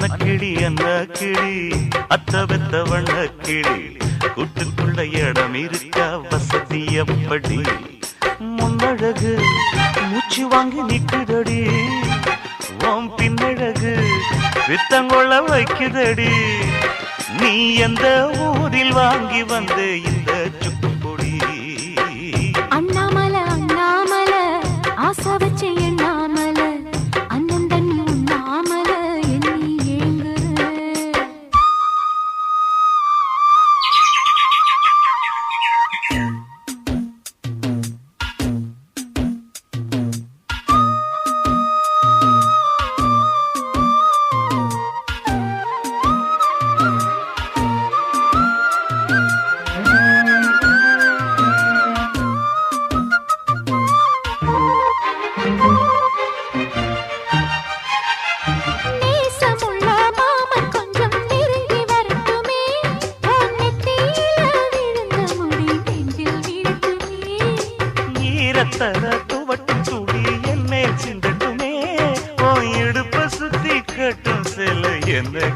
அன்னக்கிளி அன்னக்கிளி அத்த வெத்த வண்ணக்கிளி கூட்டுக்குள்ள இடம் இருக்கா வசதி எப்படி முன்னழகு மூச்சு வாங்கி நிக்குதடி உன் பின்னழகு வித்தங்கொள்ள வைக்குதடி நீ எந்த ஊரில் வாங்கி வந்த இந்த சுக்குப்பொடி அண்ணாமலை அண்ணாமலை ஆசை வச்ச எண்ணாமலை அண்ணன் தண்ணி உண்ணாமலை எண்ணி ஏங்குற துவட்டும் சூடி என் மேல் சிந்தட்டுமே ஓ இடுப்ப சுத்தி கட்டும் செல்ல என்ன